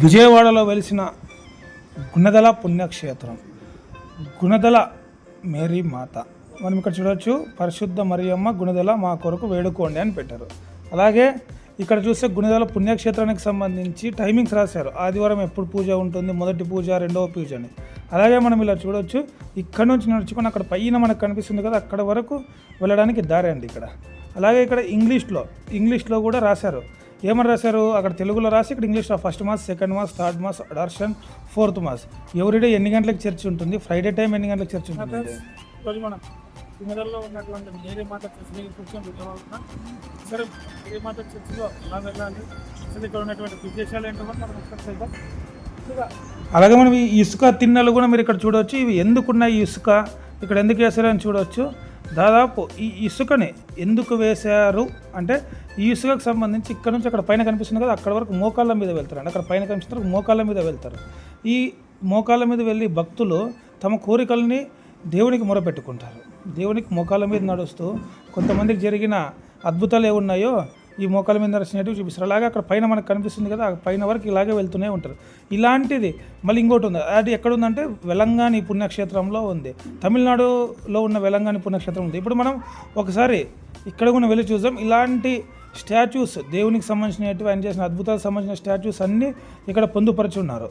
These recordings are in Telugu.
విజయవాడలో వెలిసిన గుణదల పుణ్యక్షేత్రం, గుణదల మేరీ మాత. మనం ఇక్కడ చూడవచ్చు, పరిశుద్ధ మరియమ్మ గుణదల మా కొరకు వేడుకోండి అని పెట్టారు. అలాగే ఇక్కడ చూస్తే గుణదల పుణ్యక్షేత్రానికి సంబంధించి టైమింగ్స్ రాశారు. ఆదివారం ఎప్పుడు పూజ ఉంటుంది, మొదటి పూజ, రెండవ పూజ అని. అలాగే మనం ఇలా చూడవచ్చు, ఇక్కడ నుంచి నడుచుకొని అక్కడ పైన మనకు కనిపిస్తుంది కదా, అక్కడ వరకు వెళ్ళడానికి దారి అండి ఇక్కడ. అలాగే ఇక్కడ ఇంగ్లీష్లో కూడా రాశారు. ఏమని రాశారు? అక్కడ తెలుగులో రాసి ఇక్కడ ఇంగ్లీష్లో first mass, second mass, third mass, adoration, fourth mass. Everyday ఎన్ని గంటలకు చర్చ్ ఉంటుంది, ఫ్రైడే టైం ఎన్ని గంటలకు చర్చ్ ఉంటుంది. ఈరోజు మనం తిరుమలలో ఉన్నటువంటి మేరీ మాత చర్చిలో కూర్చొని సరే మేరీ మాత చర్చిలో ఎలా వెళ్ళాలి, అసలు ఇక్కడ ఉన్నటువంటి విశేషాలు ఏంటో మనం ఒకసారి. అలాగే మనం ఈ ఇసుక తిన్నెలు కూడా మీరు ఇక్కడ చూడవచ్చు. ఇవి ఎందుకున్నాయి, ఈ ఇసుక ఇక్కడ ఎందుకు వేసారని చూడవచ్చు. దాదాపు ఈ ఇసుకని ఎందుకు వేశారు అంటే, ఈ ఇసుకకు సంబంధించి ఇక్కడ నుంచి అక్కడ పైన కనిపిస్తుంది కదా, అక్కడ వరకు మోకాళ్ళ మీద వెళ్తారండి. అక్కడ పైన కనిపిస్తున్నారు, మోకాళ్ళ మీద వెళ్తారు. ఈ మోకాళ్ళ మీద వెళ్ళి భక్తులు తమ కోరికల్ని దేవునికి మొరపెట్టుకుంటారు. దేవునికి మోకాళ్ళ మీద నడుస్తూ కొంతమందికి జరిగిన అద్భుతాలు ఏమున్నాయో ఈ మోకాళ్ళ మీద నడిచినట్టు చూపిస్తారు. అలాగే అక్కడ పైన మనకు కనిపిస్తుంది కదా, ఆ పైన వరకు ఇలాగే వెళ్తూనే ఉంటారు. ఇలాంటిది మళ్ళీ ఇంకోటి ఉంది. అది ఎక్కడ ఉందంటే వెలంగాని పుణ్యక్షేత్రంలో ఉంది. తమిళనాడులో ఉన్న వెలంగాని పుణ్యక్షేత్రం ఉంది. ఇప్పుడు మనం ఒకసారి ఇక్కడ కూడా వెళ్ళి చూద్దాం. ఇలాంటి స్టాచ్యూస్, దేవునికి సంబంధించినవి, ఆయన చేసిన అద్భుతాలకు సంబంధించిన స్టాచ్యూస్ అన్నీ ఇక్కడ పొందుపరిచి ఉన్నారు.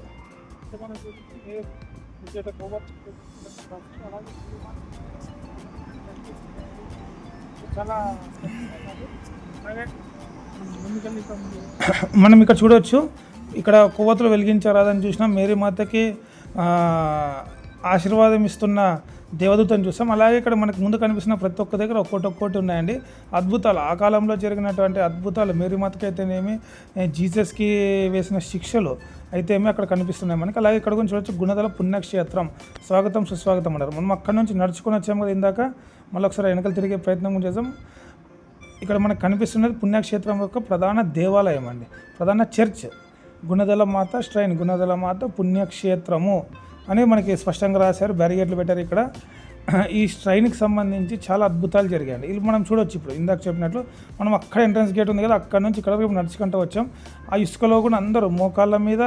మనం ఇక్కడ చూడవచ్చు, ఇక్కడ కొవ్వొత్తులు వెలిగించారాదని చూసినాం. మేరీ మాతకి ఆశీర్వాదం ఇస్తున్న దేవదూతని చూస్తాం. అలాగే ఇక్కడ మనకు ముందు కనిపిస్తున్న ప్రతి ఒక్క దగ్గర ఒక్కోటి ఉన్నాయండి. అద్భుతాలు, ఆ కాలంలో జరిగినటువంటి అద్భుతాలు, మేరీ మాతకి అయితేనేమి, జీసస్కి వేసిన శిక్షలు అయితేమి అక్కడ కనిపిస్తున్నాయి మనకి. అలాగే ఇక్కడ గురించి చూడవచ్చు, గుణదల పుణ్యక్షేత్రం, స్వాగతం సుస్వాగతం అన్నారు. మనం అక్కడ నుంచి నడుచుకొని వచ్చాము కదా ఇందాక, మళ్ళీ ఒకసారి వెనకలు తిరిగే ప్రయత్నం చేద్దాం. ఇక్కడ మనకు కనిపిస్తున్నది పుణ్యక్షేత్రం యొక్క ప్రధాన దేవాలయం అండి, ప్రధాన చర్చ్. గుణదల మాత ష్ట్రైన్, గుణదల మాత పుణ్యక్షేత్రము అని మనకి స్పష్టంగా రాశారు, బ్యారిగేట్లు పెట్టారు ఇక్కడ. ఈ ష్ట్రైన్కి సంబంధించి చాలా అద్భుతాలు జరిగాయండి. ఇది మనం చూడొచ్చు. ఇప్పుడు ఇందాక చెప్పినట్లు మనం అక్కడ ఎంట్రన్స్ గేట్ ఉంది కదా, అక్కడ నుంచి ఇక్కడ వరకు నడుచుకుంటూ వచ్చాం. ఆ ఇసుకలో కూడా అందరూ మోకాళ్ళ మీద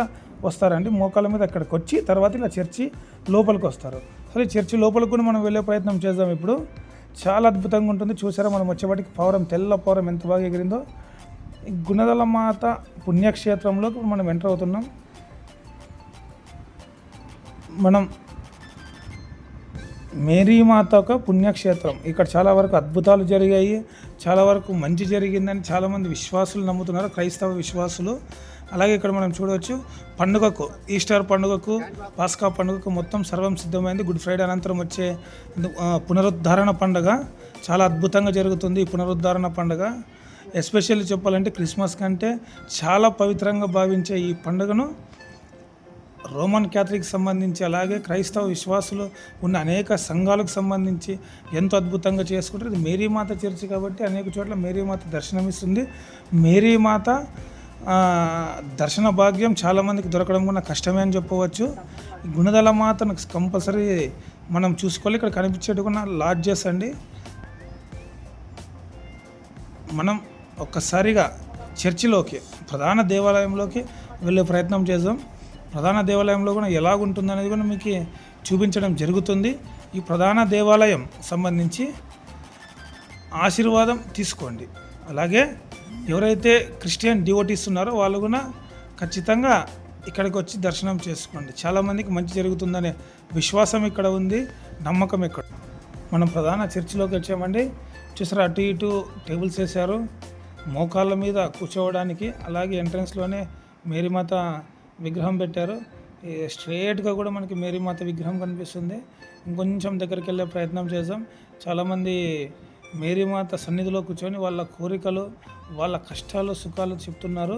వస్తారండి. మోకాళ్ళ మీద అక్కడికి వచ్చి తర్వాత ఇలా చర్చి లోపలికి వస్తారు. సరే, చర్చి లోపలికి కూడా మనం వెళ్ళే ప్రయత్నం చేద్దాం. ఇప్పుడు చాలా అద్భుతంగా ఉంటుంది. చూసారా, మనం వచ్చేవాటికి పౌరం, తెల్ల పౌరం ఎంత బాగా ఎగిరిందో. ఈ గుణదల మాత పుణ్యక్షేత్రంలోకి మనం ఎంటర్ అవుతున్నాం. మనం మేరీ మాత ఒక పుణ్యక్షేత్రం. ఇక్కడ చాలా వరకు అద్భుతాలు జరిగాయి, చాలా వరకు మంచి జరిగిందని చాలామంది విశ్వాసులు నమ్ముతున్నారు, క్రైస్తవ విశ్వాసులు. అలాగే ఇక్కడ మనం చూడవచ్చు, పండుగకు, ఈస్టర్ పండుగకు, పాస్కా పండుగకు మొత్తం సర్వం సిద్ధమైంది. గుడ్ ఫ్రైడే అనంతరం వచ్చే పునరుద్ధరణ పండుగ చాలా అద్భుతంగా జరుగుతుంది. ఈ పునరుద్ధరణ పండుగ ఎస్పెషల్లీ చెప్పాలంటే క్రిస్మస్ కంటే చాలా పవిత్రంగా భావించే ఈ పండుగను రోమన్ క్యాథలిక్ సంబంధించి, అలాగే క్రైస్తవ విశ్వాసులు ఉన్న అనేక సంఘాలకు సంబంధించి ఎంతో అద్భుతంగా చేసుకుంటారు. ఇది మేరీ మాత చర్చి కాబట్టి అనేక చోట్ల మేరీ మాత దర్శనమిస్తుంది. మేరీ మాత దర్శన భాగ్యం చాలామందికి దొరకడం కూడా కష్టమే అని చెప్పవచ్చు. గుణదల మాతను కంపల్సరీ మనం చూసుకోవాలి. ఇక్కడ కనిపించేటి కూడా లాడ్జెస్ అండి. మనం ఒక్కసారిగా చర్చిలోకి, ప్రధాన దేవాలయంలోకి వెళ్ళే ప్రయత్నం చేద్దాం. ప్రధాన దేవాలయంలో కూడా ఎలాగుంటుందనేది కూడా మీకు చూపించడం జరుగుతుంది. ఈ ప్రధాన దేవాలయం సంబంధించి ఆశీర్వాదం తీసుకోండి. అలాగే ఎవరైతే క్రిస్టియన్ డివోటీస్ ఉన్నారో వాళ్ళు కూడా ఖచ్చితంగా ఇక్కడికి వచ్చి దర్శనం చేసుకోండి. చాలామందికి మంచి జరుగుతుందనే విశ్వాసం ఇక్కడ ఉంది, నమ్మకం ఇక్కడ. మనం ప్రధాన చర్చిలోకి వచ్చామండి. చూసారా, అటు ఇటు టేబుల్స్ వేశారు మోకాళ్ళ మీద కూర్చోవడానికి. అలాగే ఎంట్రన్స్లోనే మేరీమాత విగ్రహం పెట్టారు. స్ట్రేట్గా కూడా మనకి మేరీమాత విగ్రహం కనిపిస్తుంది. ఇంకొంచెం దగ్గరికి వెళ్ళే ప్రయత్నం చేద్దాం. చాలామంది మేరీమాత సన్నిధిలో కూర్చొని వాళ్ళ కోరికలు, వాళ్ళ కష్టాలు, సుఖాలు చెప్తున్నారు.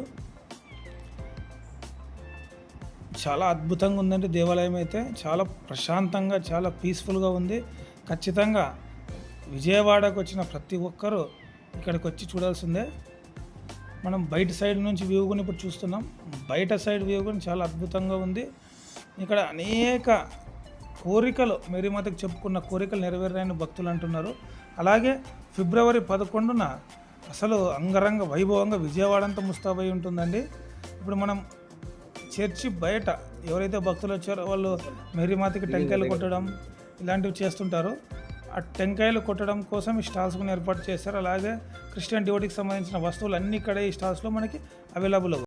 చాలా అద్భుతంగా ఉందండి దేవాలయం అయితే. చాలా ప్రశాంతంగా, చాలా పీస్ఫుల్గా ఉంది. ఖచ్చితంగా విజయవాడకు వచ్చిన ప్రతి ఒక్కరూ ఇక్కడికి వచ్చి చూడాల్సిందే. మనం బయట సైడ్ నుంచి వ్యూ కూడా ఇప్పుడు చూస్తున్నాం. బయట సైడ్ వ్యూ కూడా చాలా అద్భుతంగా ఉంది. ఇక్కడ అనేక కోరికలు, మేరీ మాతకు చెప్పుకున్న కోరికలు నెరవేరాయని భక్తులు అంటున్నారు. అలాగే ఫిబ్రవరి 11న అసలు అంగరంగ వైభవంగా విజయవాడ అంతా ముస్తాబై ఉంటుందండి. ఇప్పుడు మనం చర్చి బయట ఎవరైతే భక్తులు వచ్చారో వాళ్ళు మేరీమాతకి టెంకాయలు కొట్టడం ఇలాంటివి చేస్తుంటారో ఆ టెంకాయలు కొట్టడం కోసం ఈ స్టాల్స్ కూడా ఏర్పాటు చేస్తారు. అలాగే క్రిస్టియన్ డివోటీకి సంబంధించిన వస్తువులు అన్నీ ఇక్కడ ఈ స్టాల్స్లో మనకి అవైలబుల్